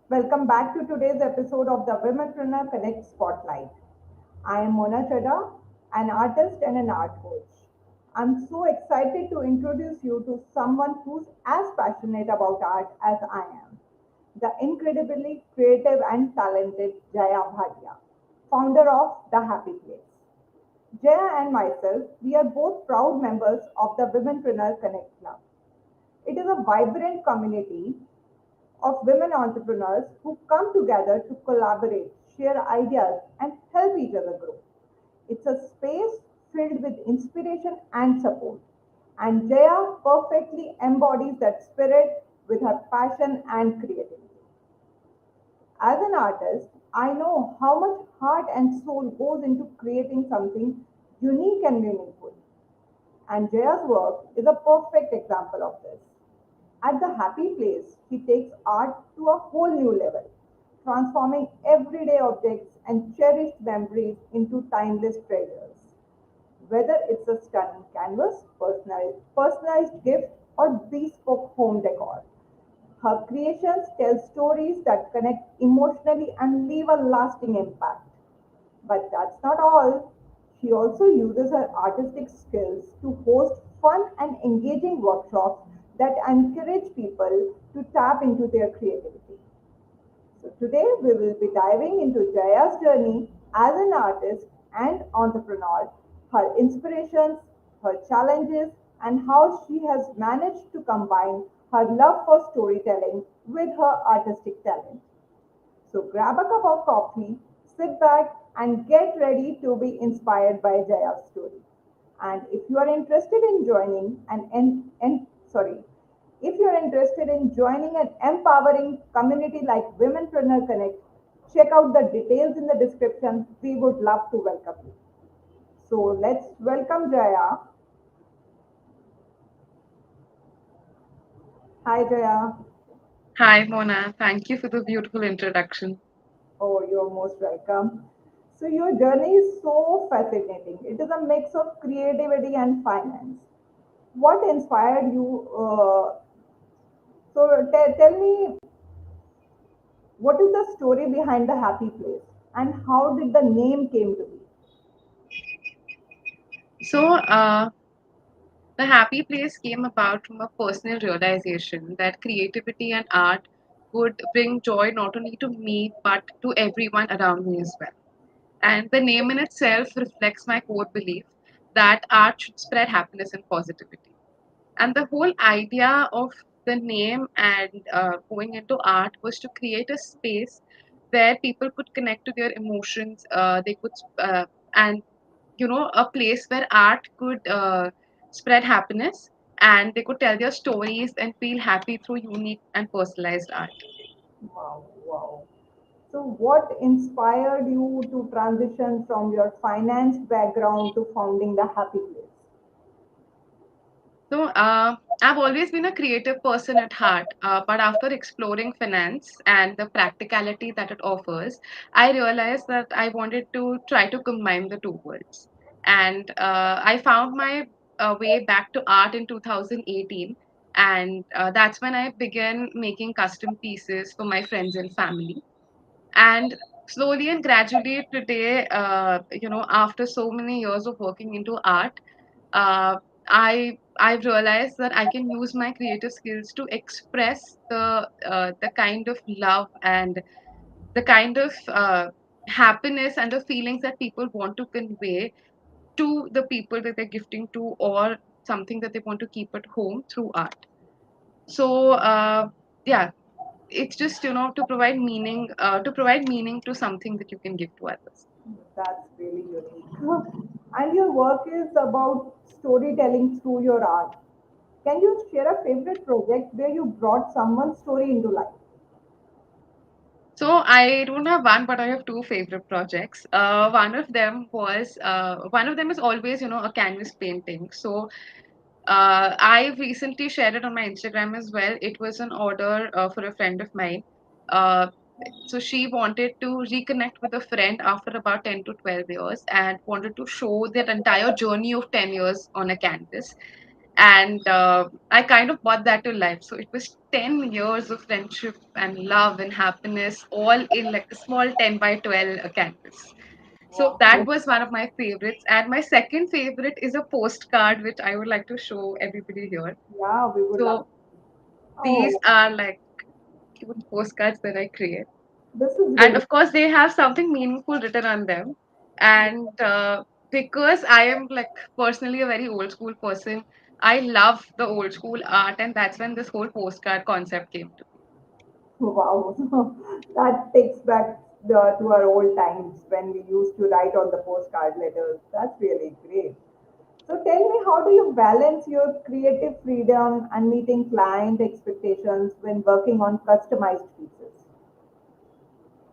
Welcome back to today's episode of the Womenpreneur Connect Spotlight. I am Mona Chada, an artist and an art coach. I'm so excited to introduce you to someone who's as passionate about art as I am, the incredibly creative and talented Jayya Bhatia, founder of the Happiiee Place. Jaya and myself, we are both proud members of the Womenpreneur Connect Club. It is a vibrant community of women entrepreneurs who come together to collaborate, share ideas, and help each other grow. It's a space filled with inspiration and support. And Jaya perfectly embodies that spirit with her passion and creativity. As an artist, I know how much heart and soul goes into creating something unique and meaningful. And Jaya's work is a perfect example of this. At the Happy Place, she takes art to a whole new level, transforming everyday objects and cherished memories into timeless treasures. Whether it's a stunning canvas, personalized gift, or bespoke home decor, her creations tell stories that connect emotionally and leave a lasting impact. But that's not all. She also uses her artistic skills to host fun and engaging workshops that encourage people to tap into their creativity. So, today we will be diving into Jaya's journey as an artist and entrepreneur, her inspirations, her challenges, and how she has managed to combine her love for storytelling with her artistic talent. So grab a cup of coffee, sit back, and get ready to be inspired by Jaya's story. And if you are interested in joining if you are interested in joining an empowering community like Womenpreneur Connect, check out the details in the description. We would love to welcome you. So let's welcome Jaya. Hi Jaya. Hi, Mona. Thank you for the beautiful introduction. Oh, you're most welcome. So, your journey is so fascinating. It is a mix of creativity and finance. What inspired you? Tell me, what is the story behind the Happy Place, and how did the name came to be? So, the happy place came about from a personal realization that creativity and art would bring joy not only to me but to everyone around me as well. And the name in itself reflects my core belief that art should spread happiness and positivity. And the whole idea of the name and going into art was to create a space where people could connect to their emotions. They could, and a place where art could spread happiness and they could tell their stories and feel happy through unique and personalized art. Wow, wow. So, what inspired you to transition from your finance background to founding the Happy Place? So, I've always been a creative person at heart, but after exploring finance and the practicality that it offers, I realized that I wanted to try to combine the two worlds. And I found my way back to art in 2018. And that's when I began making custom pieces for my friends and family. And slowly and gradually today, after so many years of working into art, uh, I've realized that I can use my creative skills to express the kind of love and the kind of happiness and the feelings that people want to convey to the people that they're gifting to, or something that they want to keep at home through art. So, yeah, it's just to provide meaning to something that you can give to others. That's really unique. And your work is about storytelling through your art. Can you share a favorite project where you brought someone's story into life? So I don't have one, but I have two favorite projects. One of them is always, a canvas painting. So I recently shared it on my Instagram as well. It was an order for a friend of mine. Uh, so she wanted to reconnect with a friend after about 10 to 12 years and wanted to show their entire journey of 10 years on a canvas. And I kind of brought that to life. So it was 10 years of friendship and love and happiness, all in like a small 10 by 12 canvas. So that Wow. was one of my favorites. And my second favorite is a postcard, which I would like to show everybody here. Yeah, we would love. So these Oh, are like cute postcards that I create. this is And really. of course, they have something meaningful written on them. And because I am like personally a very old school person, I love the old school art. And that's when this whole postcard concept came to me. Wow. That takes back to our old times when we used to write on the postcard letters. That's really great. So tell me, how do you balance your creative freedom and meeting client expectations when working on customized pieces?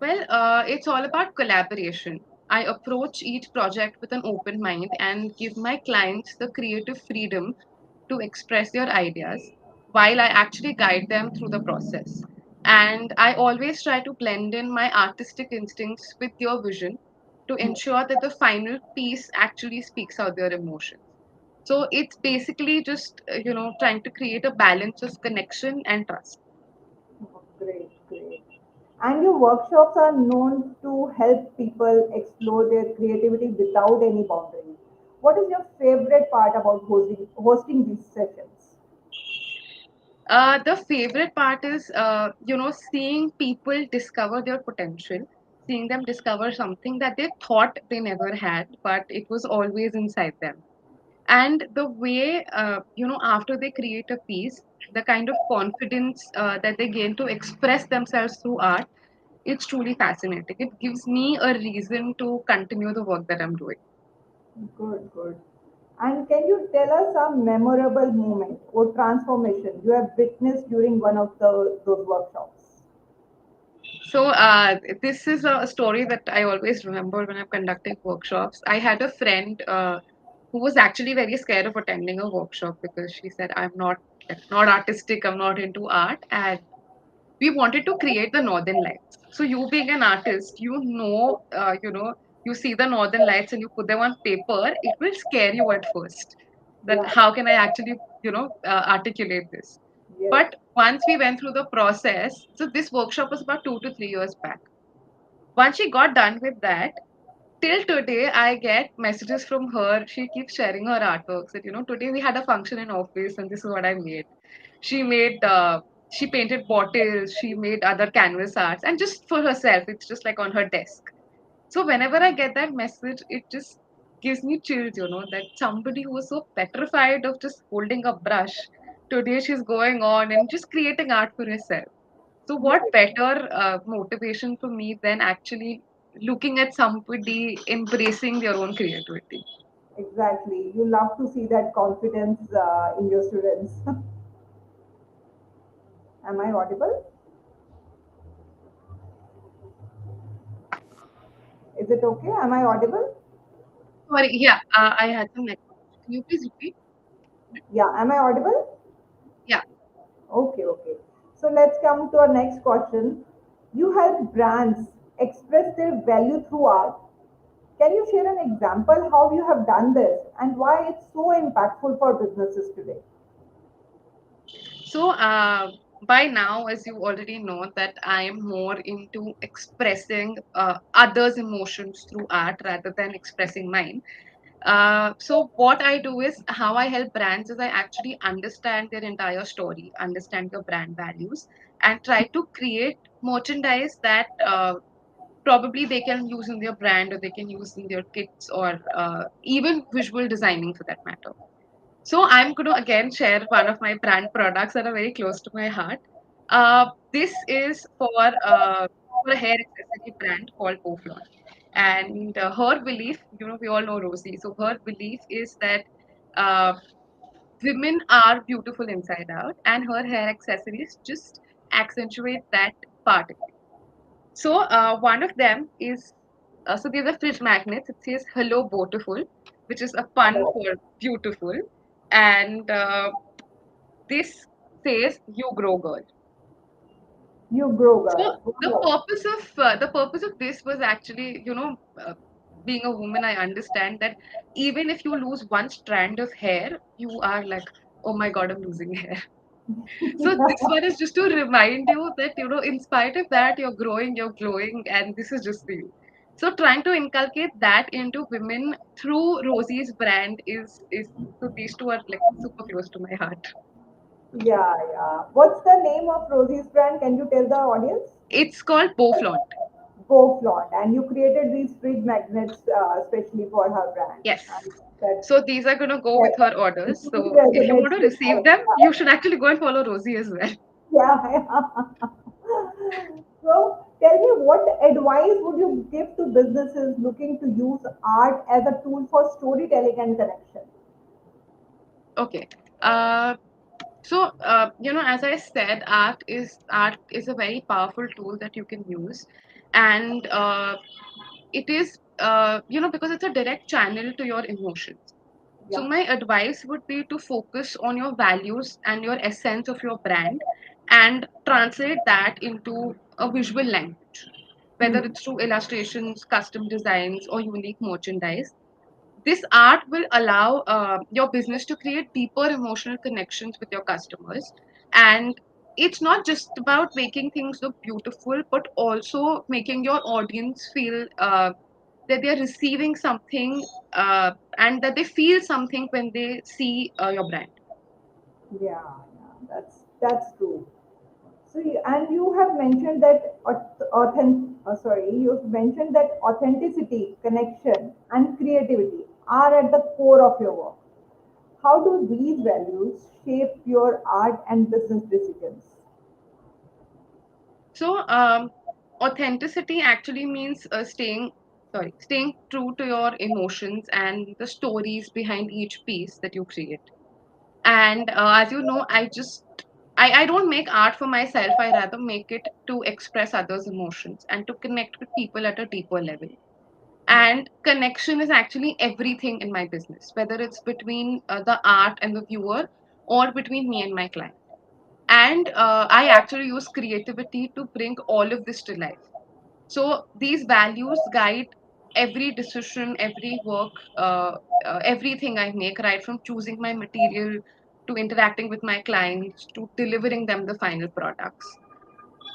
Well, it's all about collaboration. I approach each project with an open mind and give my clients the creative freedom to express their ideas while I actually guide them through the process. And I always try to blend in my artistic instincts with their vision to ensure that the final piece actually speaks out their emotions. So it's basically just, trying to create a balance of connection and trust. Oh, great, great. And your workshops are known to help people explore their creativity without any boundaries. What is your favorite part about hosting these sessions? The favorite part is, seeing people discover their potential, seeing them discover something that they thought they never had, but it was always inside them. And the way, after they create a piece, the kind of confidence that they gain to express themselves through art, it's truly fascinating. It gives me a reason to continue the work that I'm doing. Good, good. And can you tell us a memorable moment or transformation you have witnessed during one of those workshops? So, this is a story that I always remember when I'm conducting workshops. I had a friend who was actually very scared of attending a workshop because she said, "I'm not artistic. I'm not into art." And we wanted to create the northern lights. So, you being an artist, you see the northern lights and you put them on paper. It will scare you at first. That Yeah, how can I actually, articulate this? yes. But once we went through the process, so this workshop was about 2 to 3 years back. Once she got done with that, till today, I get messages from her. She keeps sharing her artworks. That today we had a function in office, and this is what I made. She made, she painted bottles. She made other canvas arts, and just for herself, it's just like on her desk. So whenever I get that message, it just gives me chills. That somebody who was so petrified of just holding a brush, today she's going on and just creating art for herself. So, Yeah, what better motivation for me than actually looking at somebody embracing their own creativity? exactly. You love to see that confidence in your students. Am I audible? Is it okay? Am I audible? Sorry, yeah, I had some network. Can you please repeat? Yeah, am I audible? Yeah. Okay, okay. So let's come to our next question. You help brands express their value through art. Can you share an example how you have done this and why it's so impactful for businesses today? So, by now, as you already know, that I am more into expressing others' emotions through art rather than expressing mine. So what I do is how I help brands is I actually understand their entire story, understand their brand values, and try to create merchandise that probably they can use in their brand or they can use in their kits or even visual designing for that matter. So I'm going to again share one of my brand products that are very close to my heart. This is for a hair accessory brand called Oflon. And her belief, we all know Rosie. So her belief is that uh, women are beautiful inside out, and her hair accessories just accentuate that part. So one of them is so these are fridge magnets. It says "Hello, beautiful," which is a pun Oh, for beautiful, and this says "You grow, girl." you grow, So girl. Wow. the purpose of this was actually, being a woman, I understand that even if you lose one strand of hair, you are like Oh my God, I'm losing hair. So this one is just to remind you that, in spite of that, you're growing, you're glowing, and this is just for you. So trying to inculcate that into women through Rosie's brand is so these two are like super close to my heart. Yeah, yeah. What's the name of Rosie's brand? Can you tell the audience? It's called Beauflaunt. Go Flaunt. And you created these fridge magnets especially for her brand. Yes. And that, So these are gonna go with that her orders. really So if you want resonates to with receive her. them, you should actually go and follow Rosie as well. Yeah, yeah. So tell me, what advice would you give to businesses looking to use art as a tool for storytelling and connection? Okay. Uh, as I said, art is a very powerful tool that you can use, and it is because it's a direct channel to your emotions. So Yeah. my advice would be to focus on your values and your essence of your brand, and translate that into a visual language, whether Hmm. it's through illustrations, custom designs, or unique merchandise. This art will allow your business to create deeper emotional connections with your customers. And it's not just about making things look beautiful, but also making your audience feel that they're receiving something, and that they feel something when they see your brand. Yeah, yeah, that's true. So, and you have mentioned that you've mentioned that authenticity, connection, and creativity are at the core of your work. How do these values shape your art and business decisions? So authenticity actually means staying true to your emotions and the stories behind each piece that you create. And as you know, I don't make art for myself. I rather make it to express others' emotions and to connect with people at a deeper level. Yeah, And connection is actually everything in my business, whether it's between the art and the viewer, or between me and my client. And I actually use creativity to bring all of this to life. So these values guide every decision, every work, everything I make, right from choosing my material to interacting with my clients to delivering them the final products.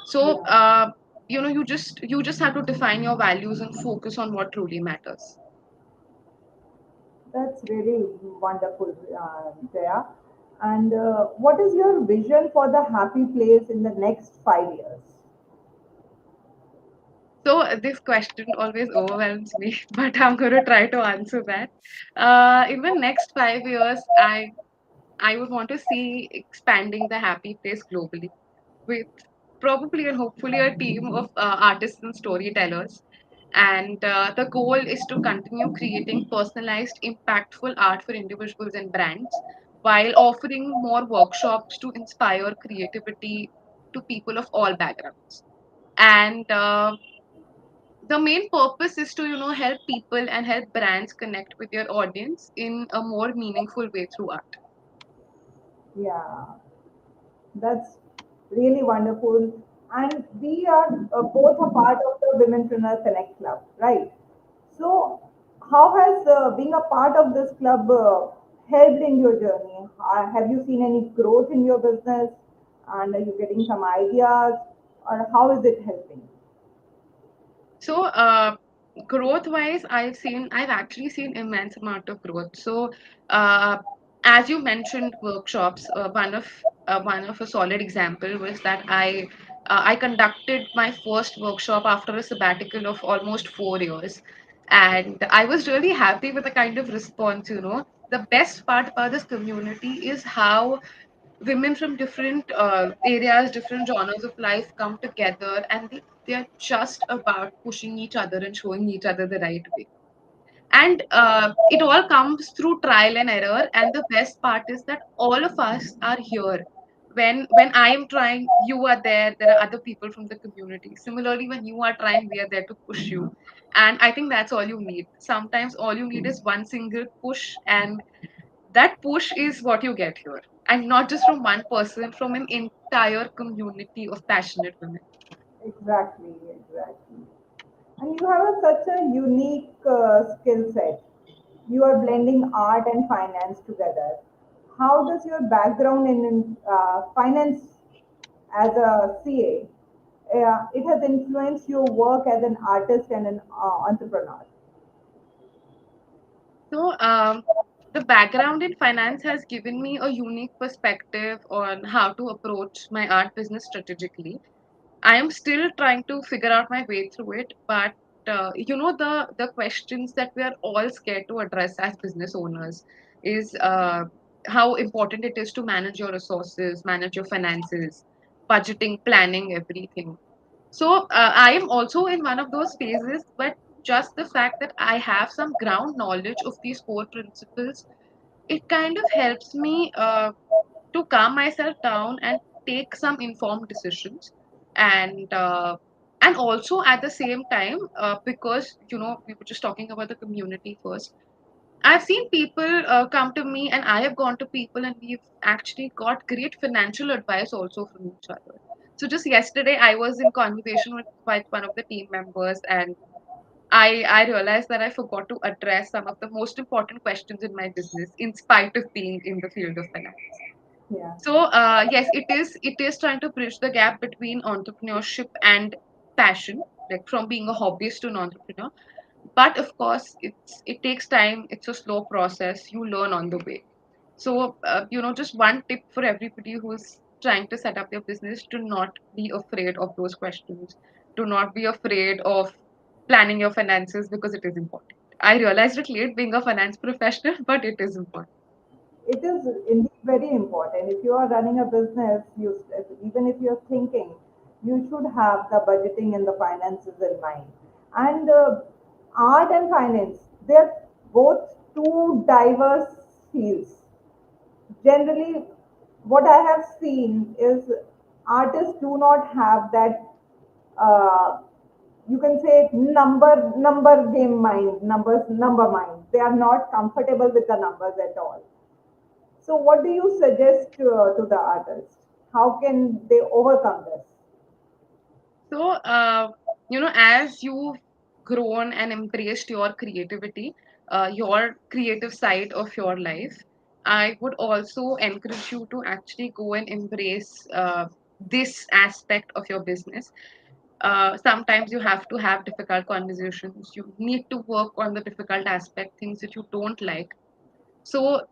So yeah, you just have to define your values and focus on what truly matters. that's really wonderful, Jaya. And what is your vision for the happy place in the next 5 years? So this question always overwhelms me, but I'm going to try to answer that. In the next 5 years, I would want to see expanding the happy place globally, with probably and hopefully a team of artists and storytellers. And the goal is to continue creating personalized, impactful art for individuals and brands, while offering more workshops to inspire creativity to people of all backgrounds. And the main purpose is to help people and help brands connect with their audience in a more meaningful way through art. Yeah, that's really wonderful. And we are both a part of the Womenpreneur Connect Club, right? So, how has being a part of this club helped in your journey? Have you seen any growth in your business? And are you getting some ideas? Or how is it helping? So, growth wise, I've actually seen immense amount of growth. So, uh, as you mentioned, workshops. One of a solid example was that I conducted my first workshop after a sabbatical of almost 4 years, and I was really happy with the kind of response. The best part about this community is how women from different areas, different genres of life come together, and they're just about pushing each other and showing each other the right way. And it all comes through trial and error. And the best part is that all of us are here. When I am trying, you are there. There are other people from the community. Similarly, when you are trying, we are there to push you. And I think that's all you need. Sometimes all you need is one single push, and that push is what you get here, and not just from one person, from an entire community of passionate women. Exactly, exactly. And you have such a unique skill set. You are blending art and finance together. how does your background in finance as a CA, it has influenced your work as an artist and an entrepreneur? So, the background in finance has given me a unique perspective on how to approach my art business strategically. I am still trying to figure out my way through it, but the questions that we are all scared to address as business owners is how important it is to manage your resources, manage your finances, budgeting, planning, everything. So I am also in one of those phases, but just the fact that I have some ground knowledge of these core principles, it kind of helps me to calm myself down and take some informed decisions. And uh, and also at the same time, because we were just talking about the community first, I've seen people come to me, and I have gone to people, and we've actually got great financial advice also from each other. So just yesterday, I was in conversation with one of the team members, and I realized that I forgot to address some of the most important questions in my business, in spite of being in the field of finance. Yeah. So yes, it is trying to bridge the gap between entrepreneurship and passion, like from being a hobbyist to an entrepreneur. But of course, it takes time. It's a slow process. You learn on the way. So just one tip for everybody who's trying to set up their business: do not be afraid of those questions. Do not be afraid of planning your finances, because it is important. I realized it late being a finance professional, but it is important. It is indeed very important. If you are running a business, even if you're thinking, you should have the budgeting and the finances in mind. And art and finance, they're both two diverse fields. Generally, what I have seen is artists do not have that. Uh, you can say number game mind, number mind. They are not comfortable with the numbers at all. So, what do you suggest to the artist? How can they overcome this? So, as you've grown and embraced your creativity, your creative side of your life, I would also encourage you to actually go and embrace this aspect of your business. Sometimes you have to have difficult conversations. You need to work on the difficult aspect, things that you don't like. So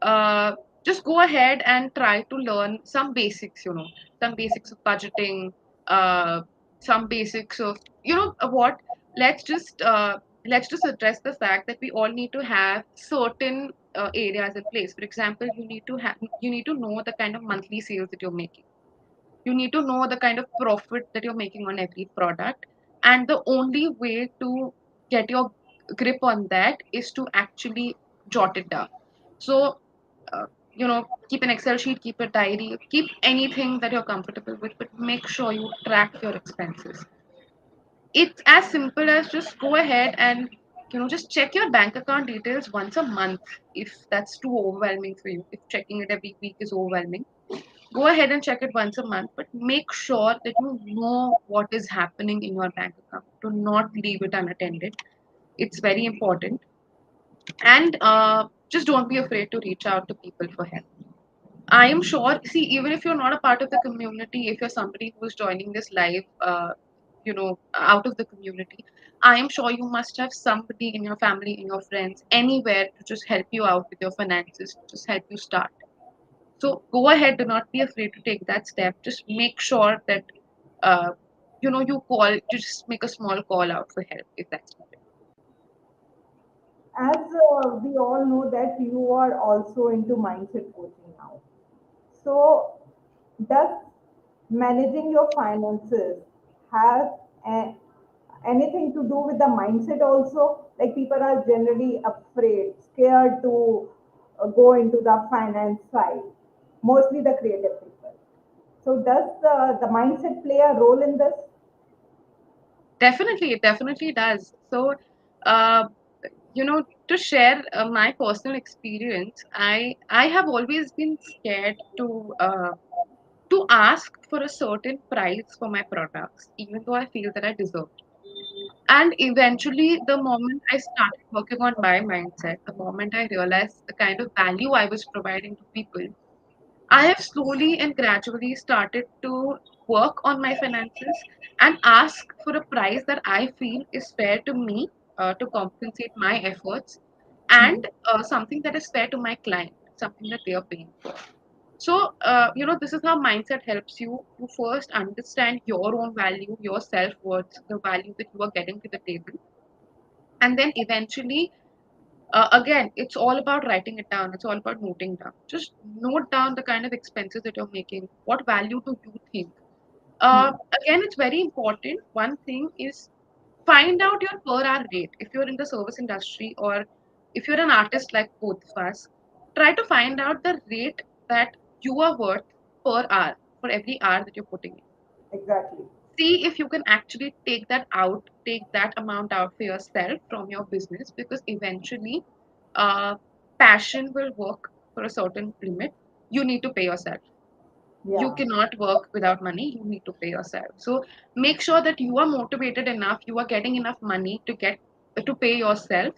just go ahead and try to learn some basics, some basics of budgeting, uh, some basics of, what, let's just uh, let's just address the fact that we all need to have certain areas in place. For example, you need to know the kind of monthly sales that you're making. You need to know the kind of profit that you're making on every product. And the only way to get your grip on that is to actually jot it down. So, keep an Excel sheet, keep a diary, keep anything that you're comfortable with, but make sure you track your expenses. It's as simple as just go ahead and just check your bank account details once a month. If that's too overwhelming for you, if checking it every week is overwhelming, go ahead and check it once a month, but make sure that you know what is happening in your bank account. Do not leave it unattended. It's very important. And just don't be afraid to reach out to people for help. I am sure, see, even if you're not a part of the community, if you're somebody who's joining this live, out of the community, I am sure you must have somebody in your family, in your friends, anywhere to just help you out with your finances, to just help you start. So go ahead, do not be afraid to take that step. Just make sure that uh, just make a small call out for help if that's needed. As we all know that you are also into mindset coaching now. So, does managing your finances have a, anything to do with the mindset also? Like people are generally afraid, scared to go into the finance side, mostly the creative people. So, does the mindset play a role in this? Definitely, it definitely does. So, uh, to share my personal experience, I have always been scared to ask for a certain price for my products, even though I feel that I deserve it. And eventually, the moment I started working on my mindset, the moment I realized the kind of value I was providing to people, I have slowly and gradually started to work on my finances and ask for a price that I feel is fair to me, to compensate my efforts, Hmm. and something that is fair to my client, something that they are paying for. So, this is how mindset helps you to first understand your own value, your self worth, the value that you are getting to the table, and then eventually, again, it's all about writing it down. It's all about noting down. Just note down the kind of expenses that you're making. What value do you think? Hmm. Again, it's very important. One thing is find out your per hour rate. If you're in the service industry or if you're an artist like both of us, try to find out the rate that you are worth per hour for every hour that you're putting in. Exactly. See if you can actually take that amount out for yourself from your business, because eventually uh, passion will work for a certain limit. You need to pay yourself. You Yeah. cannot work without money. You need to pay yourself. So make sure that you are motivated enough, you are getting enough money to pay yourself,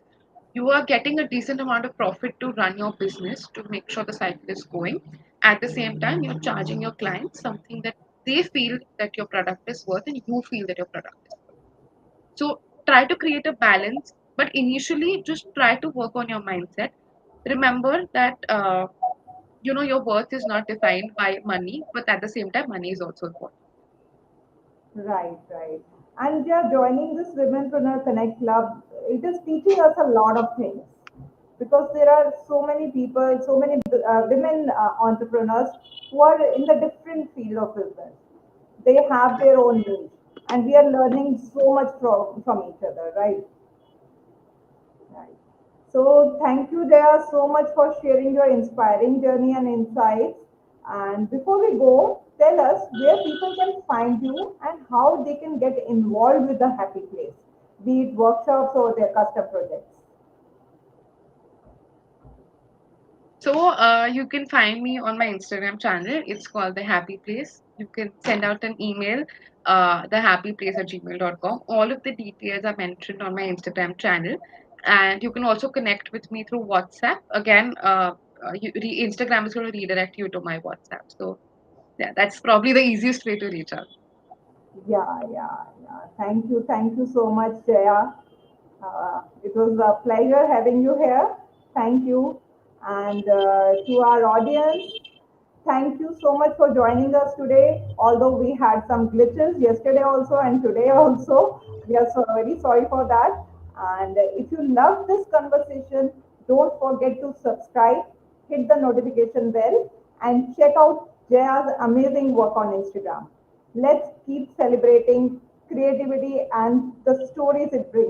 you are getting a decent amount of profit to run your business, to make sure the cycle is going. At the same time, you're charging your clients something that they feel that your product is worth and you feel that your product is worth. So try to create a balance, but initially just try to work on your mindset. Remember that your worth is not defined by money, but at the same time, money is also important. Right, right. And yeah, joining this Womenpreneur Connect Club, it is teaching us a lot of things because there are so many people, so many women entrepreneurs who are in the different field of business. They have their own niche, and we are learning so much from each other, right? Right. So thank you, Jaya, so much for sharing your inspiring journey and insights. And before we go, tell us where people can find you and how they can get involved with the Happy Place, be it workshops or their custom projects. So you can find me on my Instagram channel. It's called The Happy Place. You can send out an email, thehappyplace@gmail.com. All of the details are mentioned on my Instagram channel. And you can also connect with me through WhatsApp. Again, Instagram is going to redirect you to my WhatsApp. So yeah, that's probably the easiest way to reach out. Yeah, yeah, yeah. Thank you so much, Jaya. It was a pleasure having you here. Thank you. And to our audience, thank you so much for joining us today. Although we had some glitches yesterday also and today also, we are so very sorry for that. And if you love this conversation, don't forget to subscribe, hit the notification bell, and check out Jaya's amazing work on Instagram. Let's keep celebrating creativity and the stories it brings.